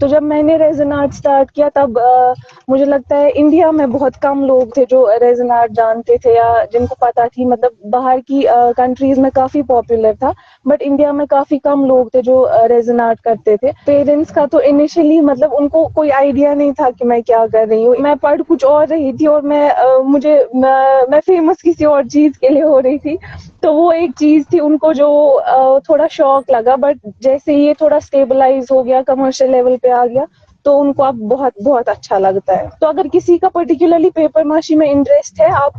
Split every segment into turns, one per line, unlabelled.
تو جب میں نے ریزن آرٹ اسٹارٹ کیا تب مجھے لگتا ہے انڈیا میں بہت کم لوگ تھے جو ریزن آرٹ جانتے تھے یا جن کو پتہ تھی. مطلب باہر کی کنٹریز میں کافی پاپولر تھا بٹ انڈیا میں کافی کم لوگ تھے جو ریزن آرٹ کرتے تھے. پیرنٹس کا تو انیشلی مطلب ان کو کوئی آئیڈیا نہیں تھا کہ میں کیا کر رہی ہوں. میں پڑھ کچھ اور رہی تھی اور میں فیمس کسی اور چیز کے لیے ہو رہی تھی. تو وہ ایک چیز تھی ان کو جو تھوڑا شوق لگا. بٹ جیسے یہ تھوڑا اسٹیبلائز ہو گیا, کمرشل لیول پہ آ گیا, تو ان کو اب بہت بہت اچھا لگتا ہے. تو اگر کسی کا پرٹیکولرلی پیپر ماشی میں انٹرسٹ ہے, آپ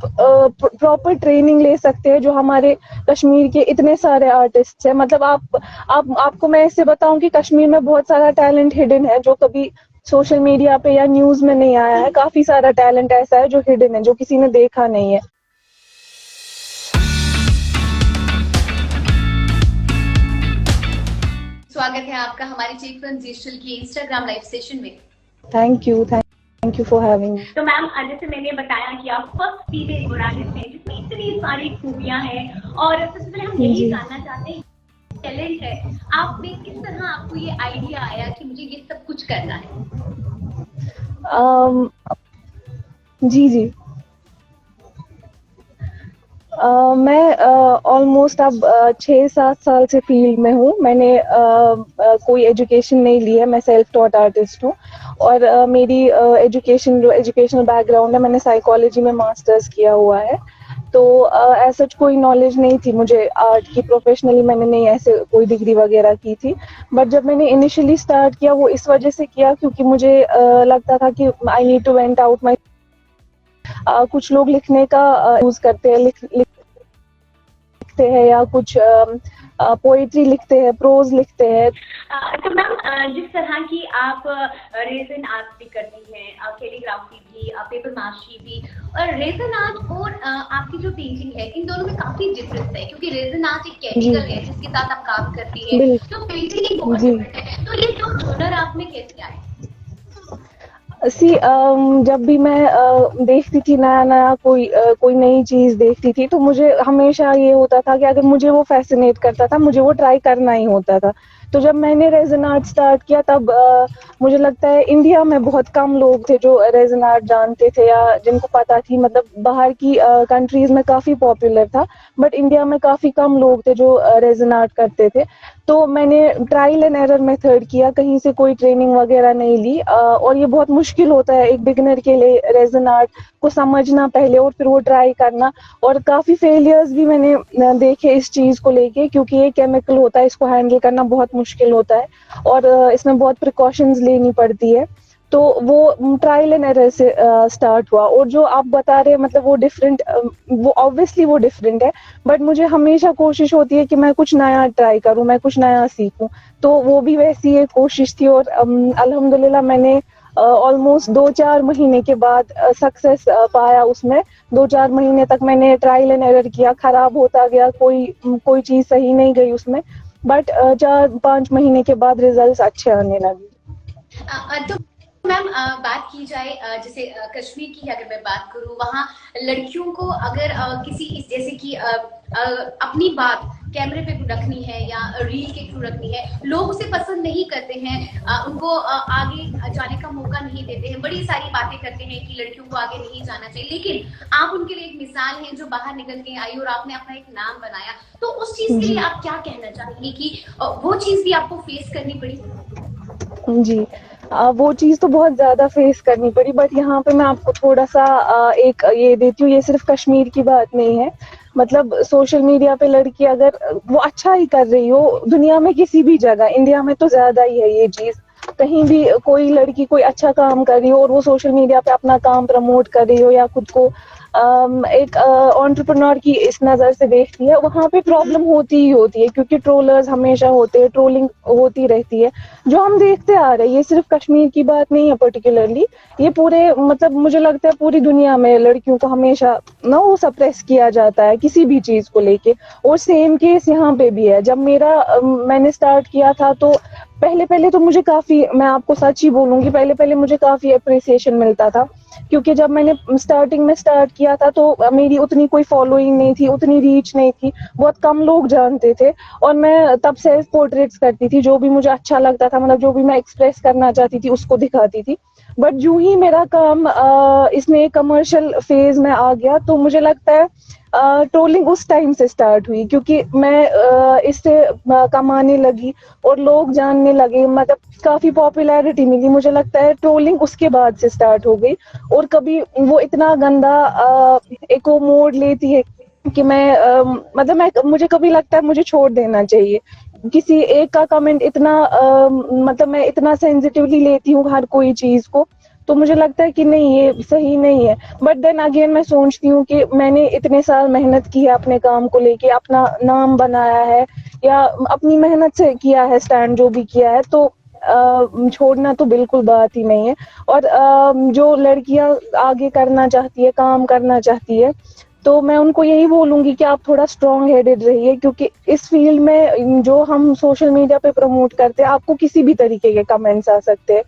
پراپر ٹریننگ لے سکتے ہیں جو ہمارے کشمیر کے اتنے سارے آرٹسٹ ہیں. مطلب آپ کو میں ایسے بتاؤں کہ کشمیر میں بہت سارا ٹیلنٹ ہڈن ہے جو کبھی سوشل میڈیا پہ یا نیوز میں نہیں آیا ہے. کافی سارا ٹیلنٹ ایسا ہے جو ہڈن ہے, جو کسی نے دیکھا نہیں ہے.
سواگت ہے آپ کا ہماری چیک فرم ڈیجیٹل کی انسٹاگرام لائیو سیشن میں.
Thank you for having.
تو میم جیسے میں نے بتایا کہ آپ فرسٹ فیمیل مورالسٹ ہیں جس میں اتنی ساری خوبیاں ہیں, اور سب سے پہلے ہم یہی جاننا چاہتے ہیں ٹیلنٹ ہے آپ میں کس طرح آپ کو یہ آئیڈیا آیا کہ مجھے یہ سب کچھ کرنا ہے؟
جی میں آلموسٹ اب 6-7 سال سے فیلڈ میں ہوں. میں نے کوئی ایجوکیشن نہیں لی ہے, میں سیلف ٹاٹ آرٹسٹ ہوں. اور میری ایجوکیشنل بیک گراؤنڈ ہے, میں نے سائیکالوجی میں ماسٹرز کیا ہوا ہے. تو ایسا کوئی نالج نہیں تھی مجھے آرٹ کی. پروفیشنلی میں نے نہیں ایسے کوئی ڈگری وغیرہ کی تھی. بٹ جب میں نے انیشلی اسٹارٹ کیا وہ اس وجہ سے کیا کیونکہ مجھے لگتا تھا کہ I need to vent out my. کچھ لوگ لکھنے کا یوز کرتے ہیں, لکھتے ہیں یا کچھ پوئٹری لکھتے ہیں, پروز لکھتے ہیں.
تو میم جس طرح کی آپ ریزن آرٹ بھی کرتی ہیں, کیلی گرافی بھی, پیپر ماشی بھی, اور ریزن آرٹ اور آپ کی جو پینٹنگ ہے ان دونوں میں کافی ڈفرنس ہے کیونکہ ریزن آرٹ ایک کیمیکل ہے جس کے ساتھ آپ کام کرتی ہیں, تو پینٹنگ ایک بہت ڈفرنٹ ہے. تو یہ جو ہنر آپ میں کیسے آئے؟
جب بھی میں دیکھتی تھی نیا کوئی نئی چیز دیکھتی تھی تو مجھے ہمیشہ یہ ہوتا تھا کہ اگر مجھے وہ فیسینیٹ کرتا تھا مجھے وہ ٹرائی کرنا ہی ہوتا تھا. تو جب میں نے ریزن آرٹ اسٹارٹ کیا تب مجھے لگتا ہے انڈیا میں بہت کم لوگ تھے جو ریزن آرٹ جانتے تھے یا جن کو پتہ تھی. مطلب باہر کی کنٹریز میں کافی پاپولر تھا بٹ انڈیا میں کافی کم لوگ تھے جو ریزن آرٹ کرتے تھے. تو میں نے ٹرائل اینڈ ایرر میتھڈ کیا, کہیں سے کوئی ٹریننگ وغیرہ نہیں لی. اور یہ بہت مشکل ہوتا ہے ایک بگنر کے لیے ریزن آرٹ کو سمجھنا پہلے اور پھر وہ ٹرائی کرنا. اور کافی فیلیئرز بھی میں نے دیکھے اس چیز کو لے کے, کیونکہ یہ کیمیکل ہوتا ہے, اس کو ہینڈل کرنا بہت مشکل ہوتا ہے اور اس میں بہت پریکاشنز لینی پڑتی ہے. تو وہ ٹرائل اینڈ ایرر سے اسٹارٹ ہوا. اور جو آپ بتا رہے مطلب وہ ڈفرینٹ, وہ آبویسلی وہ ڈفرینٹ ہے بٹ مجھے ہمیشہ کوشش ہوتی ہے کہ میں کچھ نیا ٹرائی کروں, میں کچھ نیا سیکھوں. تو وہ بھی ویسی ایک کوشش تھی اور الحمدللہ میں نے آلموسٹ 2-4 مہینے کے بعد سکسیس پایا اس میں. 2-4 مہینے تک میں نے ٹرائل اینڈ ایرر کیا, خراب ہوتا گیا, کوئی چیز صحیح نہیں گئی اس میں. بٹ 4-5 مہینے کے بعد ریزلٹس اچھے آنے لگے.
تو میم بات کی جائے جیسے کشمیر کی اگر میں بات کروں, وہاں لڑکیوں کو اگر کسی جیسے کہ اپنی بات کیمرے پہ رکھنی ہے یا ریل کے تھرو رکھنی ہے, لوگ اسے پسند نہیں کرتے ہیں, ان کو آگے جانے کا موقع نہیں دیتے ہیں, بڑی ساری باتیں کرتے ہیں کہ لڑکیوں کو آگے نہیں جانا چاہیے. لیکن آپ ان کے لیے ایک مثال ہیں جو باہر نکل کے آئی اور آپ نے اپنا ایک نام بنایا. تو اس چیز کے لیے آپ کیا کہنا چاہیں گے کہ وہ چیز بھی آپ کو فیس کرنی پڑی؟
جی وہ چیز تو بہت زیادہ فیس کرنی پڑی. بٹ یہاں پہ میں آپ کو تھوڑا سا ایک یہ دیتی ہوں, یہ صرف کشمیر کی بات نہیں ہے. مطلب سوشل میڈیا پہ لڑکی اگر وہ اچھا ہی کر رہی ہو دنیا میں کسی بھی جگہ, انڈیا میں تو زیادہ ہی ہے یہ چیز, کہیں بھی کوئی لڑکی کوئی اچھا کام کر رہی ہو اور وہ سوشل میڈیا پہ اپنا کام پروموٹ کر رہی ہو یا خود کو ایک انٹرپرینور کی اس نظر سے دیکھتی ہے, وہاں پہ پرابلم ہوتی ہی ہوتی ہے کیونکہ ٹرولرز ہمیشہ ہوتے ہیں, ٹرولنگ ہوتی رہتی ہے جو ہم دیکھتے آ رہے ہیں. یہ صرف کشمیر کی بات نہیں ہے پرٹیکولرلی, یہ پورے مطلب مجھے لگتا ہے پوری دنیا میں لڑکیوں کو ہمیشہ وہ سپریس کیا جاتا ہے کسی بھی چیز کو لے کے. اور سیم کیس یہاں پہ بھی ہے. جب میں نے اسٹارٹ کیا تھا تو پہلے تو مجھے کافی, میں آپ کو سچ ہی بولوں گی, پہلے مجھے کافی اپریسیشن ملتا تھا, کیونکہ جب میں نے اسٹارٹنگ میں اسٹارٹ کیا تھا تو میری اتنی کوئی فالوئنگ نہیں تھی, اتنی ریچ نہیں تھی, بہت کم لوگ جانتے تھے, اور میں تب سیلف پورٹریٹس کرتی تھی, جو بھی مجھے اچھا لگتا تھا, مطلب جو بھی میں ایکسپریس کرنا چاہتی تھی اس کو دکھاتی تھی. بٹ جو ہی میرا کام اس میں کمرشل فیز میں آ گیا, تو مجھے لگتا ہے ٹرولنگ اس ٹائم سے اسٹارٹ ہوئی, کیونکہ میں اس سے کمانے لگی اور لوگ جاننے لگے, مطلب کافی پاپولیرٹی ملی. مجھے لگتا ہے ٹرولنگ اس کے بعد سے اسٹارٹ ہو گئی, اور کبھی وہ اتنا گندا ایک وہ موڈ لیتی ہے کہ مطلب مجھے کبھی لگتا ہے مجھے چھوڑ دینا چاہیے. کسی ایک کا کمنٹ اتنا مطلب میں اتنا سینسیٹیولی لیتی ہوں ہر کوئی چیز کو, تو مجھے لگتا ہے کہ نہیں, یہ صحیح نہیں ہے. بٹ دین اگین میں سوچتی ہوں کہ میں نے اتنے سال محنت کی ہے اپنے کام کو لے کے, اپنا نام بنایا ہے, یا اپنی محنت سے کیا ہے اسٹینڈ جو بھی کیا ہے, تو چھوڑنا تو بالکل بات ہی نہیں ہے. اور جو لڑکیاں آگے کرنا چاہتی ہے, کام کرنا چاہتی ہے, تو میں ان کو یہی بولوں گی کہ آپ تھوڑا اسٹرانگ ہیڈڈ رہیے, کیونکہ اس فیلڈ میں جو ہم سوشل میڈیا پہ پروموٹ کرتے ہیں, آپ کو کسی بھی طریقے کے کمنٹس آ سکتے ہیں,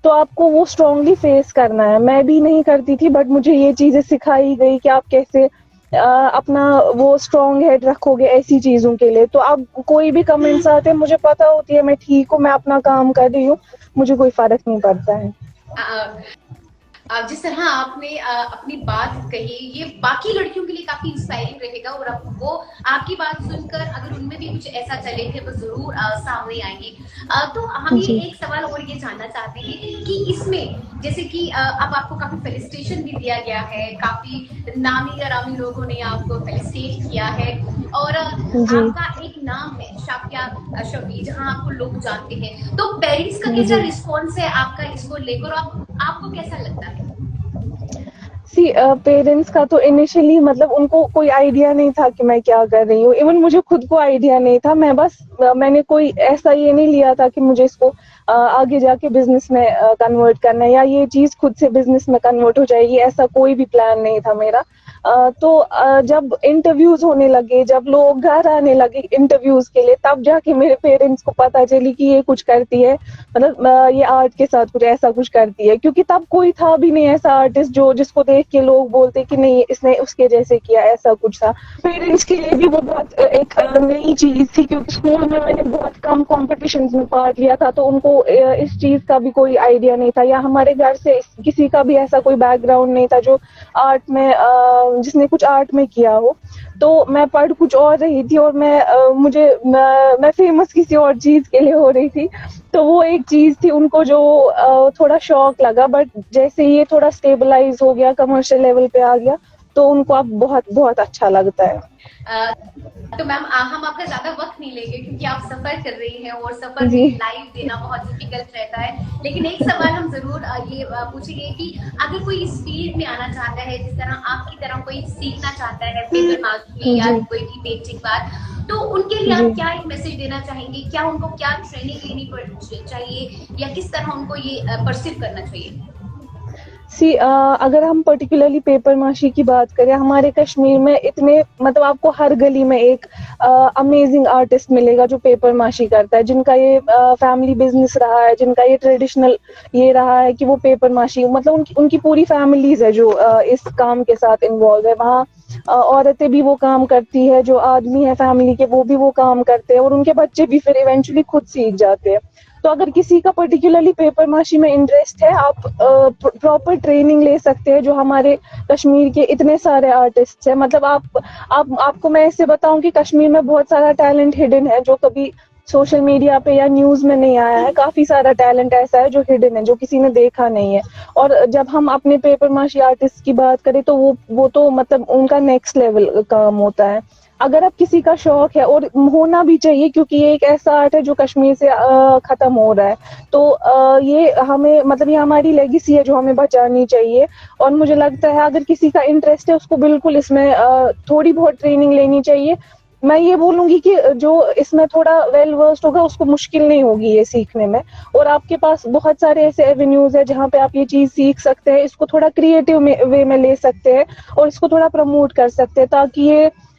تو آپ کو وہ اسٹرانگلی فیس کرنا ہے. میں بھی نہیں کرتی تھی, بٹ مجھے یہ چیزیں سکھائی گئی کہ آپ کیسے اپنا وہ اسٹرانگ ہیڈ رکھو گے ایسی چیزوں کے لیے. تو اب کوئی بھی کمنٹس آتے ہیں, مجھے پتا ہوتی ہے میں ٹھیک ہوں, میں اپنا کام کر رہی ہوں, مجھے کوئی فرق نہیں پڑتا ہے.
جس طرح آپ نے اپنی بات کہی, یہ باقی لڑکیوں کے لیے کافی انسپائرنگ رہے گا, اور وہ آپ کی بات سن کر اگر ان میں بھی کچھ ایسا چلے کہ وہ ضرور سامنے آئیں گے. تو ہم
جی.
یہ ایک سوال اور یہ جاننا چاہتے ہیں کہ اس میں جیسے کہ اب آپ کو کافی فیلسٹیشن بھی دیا گیا ہے, کافی نامی گرامی لوگوں نے آپ کو فیلسٹیٹ کیا ہے, اور
جی.
آپ کا ایک نام ہے شافیہ شفیع, جہاں آپ کو لوگ جانتے ہیں. تو پیرنٹس کا کیسا
جی.
رسپانس ہے آپ کا اس کو لے کر, آپ کو کیسا لگتا ہے؟
پیرنٹس کا تو انیشلی مطلب ان کو کوئی آئیڈیا نہیں تھا کہ میں کیا کر رہی ہوں, ایون مجھے خود کو آئیڈیا نہیں تھا. میں نے کوئی ایسا یہ نہیں لیا تھا کہ مجھے اس کو آگے جا کے بزنس میں کنورٹ کرنا ہے, یا یہ چیز خود سے بزنس میں کنورٹ ہو جائے گی, ایسا کوئی بھی پلان نہیں تھا میرا. تو جب انٹرویوز ہونے لگے, جب لوگ گھر آنے لگے انٹرویوز کے لیے, تب جا کے میرے پیرنٹس کو پتا چلی کہ یہ کچھ کرتی ہے, مطلب یہ آرٹ کے ساتھ کچھ ایسا کچھ کرتی ہے. کیونکہ تب کوئی تھا بھی نہیں ایسا آرٹسٹ جس کو دیکھ کے لوگ بولتے کہ نہیں اس نے اس کے جیسے کیا, ایسا کچھ تھا. پیرنٹس کے لیے بھی وہ بہت ایک نئی چیز تھی, کیونکہ اسکول میں نے بہت کم کمپٹیشنز میں پارٹ لیا تھا, تو ان کو اس چیز کا بھی کوئی آئیڈیا نہیں تھا, یا ہمارے گھر سے کسی کا بھی ایسا کوئی بیک گراؤنڈ نہیں تھا جو آرٹ میں جس نے کچھ آرٹ میں کیا ہو. تو میں پڑھ کچھ اور رہی تھی, اور میں فیمس کسی اور چیز کے لیے ہو رہی تھی. تو وہ ایک چیز تھی ان کو جو تھوڑا شوق لگا, بٹ جیسے یہ تھوڑا اسٹیبلائز ہو گیا, کمرشل لیول پہ آ گیا, تو ان کو اب بہت بہت اچھا لگتا ہے.
تو میم ہم آپ کا زیادہ وقت نہیں لیں گے, کیونکہ آپ سفر کر رہی ہیں, اور سفر
جی.
میں لائیو دینا بہت ڈیفیکلٹ رہتا ہے. لیکن ایک سوال ہم ضرور یہ پوچھیں گے کہ اگر کوئی اس فیلڈ میں آنا چاہتا ہے, جس طرح آپ کی طرح کوئی سیکھنا چاہتا ہے پیپر ماسٹری یا
جی.
کوئی بھی پینٹنگ بات, تو ان کے لیے
جی.
آپ کیا ایک میسج دینا چاہیں گے؟ کیا ان کو کیا ٹریننگ لینی چاہیے, یا کس طرح ان کو یہ پرسیو کرنا چاہیے؟
اگر ہم پرٹیکولرلی پیپر ماشی کی بات کریں, ہمارے کشمیر میں اتنے مطلب آپ کو ہر گلی میں ایک امیزنگ آرٹسٹ ملے گا جو پیپر ماشی کرتا ہے, جن کا یہ فیملی بزنس رہا ہے, جن کا یہ ٹریڈیشنل یہ رہا ہے کہ وہ پیپر ماشی, مطلب ان کی پوری فیملیز ہے جو اس کام کے ساتھ انوالو ہے. وہاں عورتیں بھی وہ کام کرتی ہے, جو آدمی ہے فیملی کے وہ بھی وہ کام کرتے ہیں, اور ان کے بچے بھی پھر ایونچولی خود سیکھ جاتے ہیں. تو اگر کسی کا پرٹیکولرلی پیپر ماشی میں انٹرسٹ ہے, آپ پراپر ٹریننگ لے سکتے ہیں, جو ہمارے کشمیر کے اتنے سارے آرٹسٹ ہیں. مطلب آپ کو میں ایسے بتاؤں کہ کشمیر میں بہت سارا ٹیلنٹ ہڈن ہے, جو کبھی سوشل میڈیا پہ یا نیوز میں نہیں آیا ہے. کافی سارا ٹیلنٹ ایسا ہے جو ہڈن ہے, جو کسی نے دیکھا نہیں ہے. اور جب ہم اپنے پیپر ماشی آرٹسٹ کی بات کریں, تو وہ تو مطلب ان کا نیکسٹ لیول کام ہوتا ہے. اگر اب کسی کا شوق ہے, اور ہونا بھی چاہیے, کیونکہ یہ ایک ایسا آرٹ ہے جو کشمیر سے ختم ہو رہا ہے, تو یہ ہمیں مطلب یہ ہماری لیگیسی ہے جو ہمیں بچانی چاہیے. اور مجھے لگتا ہے اگر کسی کا انٹرسٹ ہے, اس کو بالکل اس میں تھوڑی بہت ٹریننگ لینی چاہیے. میں یہ بولوں گی کہ جو اس میں تھوڑا ویل ورسڈ ہوگا, اس کو مشکل نہیں ہوگی یہ سیکھنے میں. اور آپ کے پاس بہت سارے ایسے ایوینیوز ہیں جہاں پہ آپ یہ چیز سیکھ سکتے ہیں, اس کو تھوڑا کریٹو وے میں لے سکتے ہیں, اور اس کو تھوڑا پروموٹ کر سکتے ہیں, تاکہ یہ